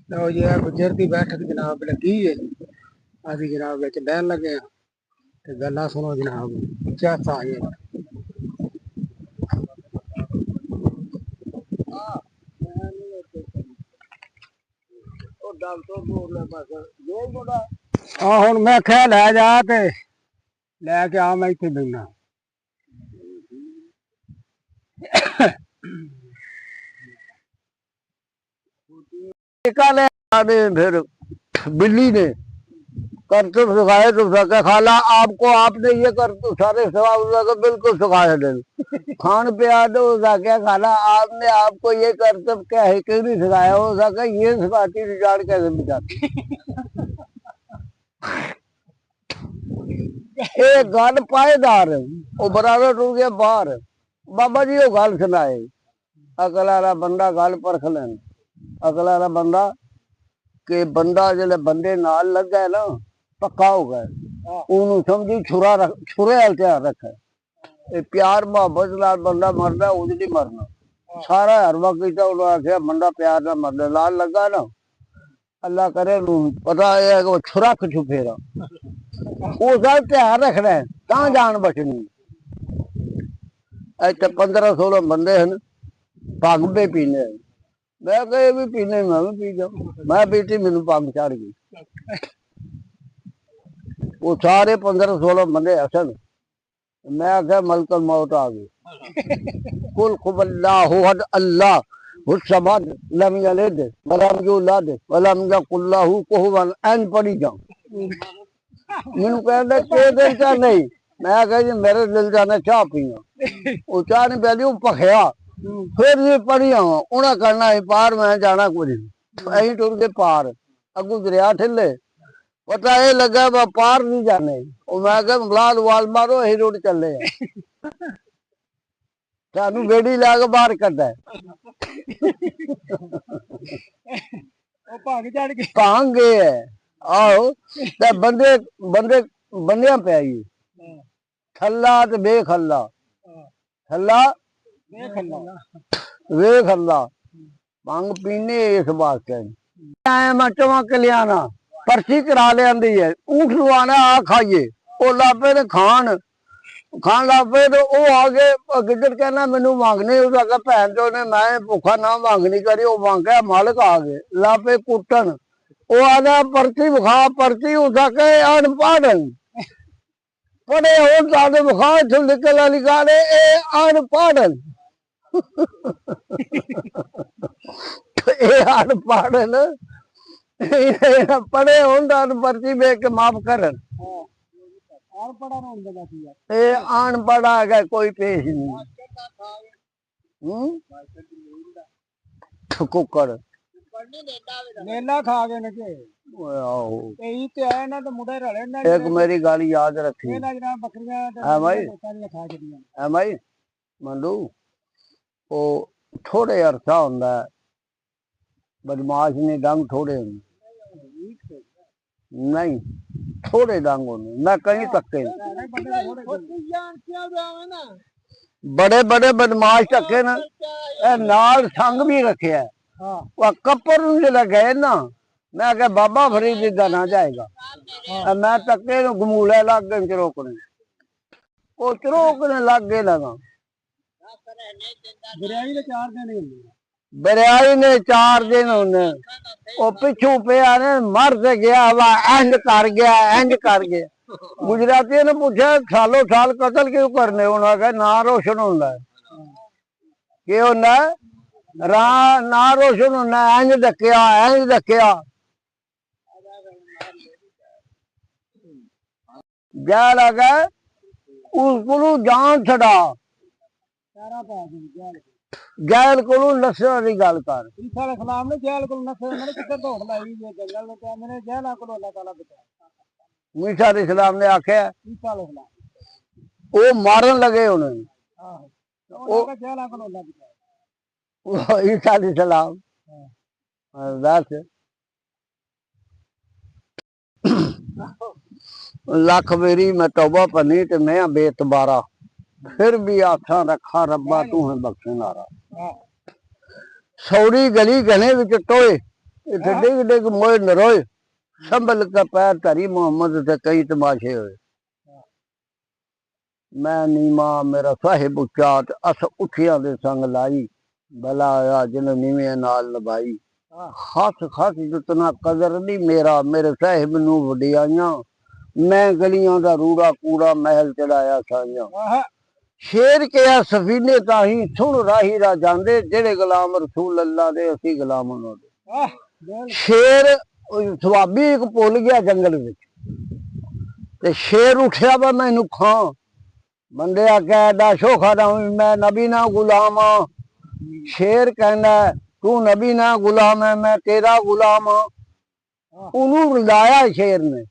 लो जी गुजर की बैठक जनाब लगी है। अभी जनाब बिच बहन लगे ते गल्लां सुनो जनाब क्या साई है। हाँ हुण मैं ख्या लै जा ते लैके आ मैं इत्थे बैठा। फिर बिल्ली ने करतब सिखाए तो सके खाला आपको आपने ये कर तो सारे सवाल बिल्कुल सिखाया दे खान पे आ तो क्या खाला आपने आपको ये करतब क्या है क्यों नहीं सिखाया हो सका ये सिखाती थी जान कैसे बिचाती एक गल पाएदार वो बराबर टूट गया बाहर बाबा जी वो गल सुनाए अकल वाला बंदा गल परख लेन अकल वाला बंदा कि बंदा जो बंदे नाल लगा है ना पक्का हो गया उन्होंने समझी छुरा छुरे वाल ध्यान रखे प्यार मुहब्बत नाल बंदा मरदा उज नहीं मरना सारा हरवा किया उन्होंने आख्या बंदा प्यार ना मरदा लाल लगा ना अल्लाह करे पता है कि छुरा खचू फेरा उसका ध्यान रखना है कहाँ जान बचनी। इतने 15-16 बंदे हैं पग पे पीने मैं कहे भी पीने मैं भी पी जाऊँ मैं पीती मैनू पग चढ़ गई। वो सारे 15-16 बंदे हसन मैं आख्या मलकल मौत आ गई कुल खुबल्लाहु अहद अल्लाह हुस्समद लम यलिद वलम यूलद वलम यकुल लहू कुफुवन अहद पढ़ी जाऊं। मैनू कहंदे के दिल चा नहीं मैं आख्या जी मेरे दिल चा ने चाह पीना वो चाह नहीं प्याली वो भखया फिर भी पढ़ी आवा उन्हें करना ही पार मैं जाना कुछ अं टुर के पार अगू दरिया ठिले पता ये लगा वह पार नहीं जाने मैं क्या लाल वाल मारो यही रोड चले सानू बेड़ी ला के बाहर कदा भांग गए है आओ बंदे बंदे बंदिया पे थला ते बेखला थला बेखला भंग पीने इस वास्ते मैं चवा कलियाना पर्ची करा लिया है ऊठ लवाना आ खाइए वो लापे ने खान खान लापे तो वो आगे गिदड़ कहना मैनू मंगने उसका भैन चो ने मैं भुखा ना मंगनी करी वो मंगा मालिक आ गए लापे कुटन वो आना पर्ची विखा पर्ची उसके अनपढ़ पढ़े हो जाते विखा इतों निकल वाली गाने अनपढ़ अनपढ़ पढ़े हो पर्ची देख के माफ कर अनपढ़ आ गया कोई पेश नहीं कुकर मेला खा गए एक मेरी गाल याद रखी है भाई मंडू वो थोड़े अरसा होंगे बदमाश ने डंग थोड़े नहीं थोड़े डंग होने मैं कहीं तके बड़े बड़े बदमाश तके ना नाल संग भी रखे है कपर जो गए ना मैं क्या बाबा फरीद का ना जाएगा मैं तके गमूले लग गए चरोकने वो चरोकने लग गए लगा बरियाई ने 4 दिन वो पिछू पे आने मर से गया वा इंज कर गया गुजराती ने पूछा सालों साल कतल क्यों करने उन्होंने ना रोशन होंगे कि ना रोशन होना इंज दकिया क्या लगा उसको जान छड़ा गैल को नसण की गल कर मूसा इस्लाम ने आख्या वो मारन लगे उन्होंने ईसा इस्लाम दस लख मेरी मैं तौबा पनी ते मैं बेतबारा फिर भी आखा रखा रब्बा तू है बख्शण वाला सौरी गली गने विच टोए इतने डिग डिग मोए न रोए संभल का पैर धरी मोहम्मद से कई तमाशे हुए मैं नीमा मेरा साहिब उच्चा ते अस उठिया दे संग लाई भला आया जिन नीवे नाल नभाई खास खास जितना कदर नहीं मेरा मेरे साहिब नू वडियाइयां मैं गलियां दा रूड़ा कूड़ा महल चढ़ाया साइयां शेर किया सफीने ताही सुन राही रा जांदे जेड़े गुलाम रसूल अल्लाह दे असी गुलाम उन्हां दे शेर सवाबी एक भुल गया जंगल विच ते शेर उठिया वा मैनू खां बंदे आख्या एडा शोखा ना मैं नबी ना गुलाम हाँ शेर कहना तू नबी ना गुलाम है मैं तेरा गुलाम हाँ उन्होंने रुलाया शेर ने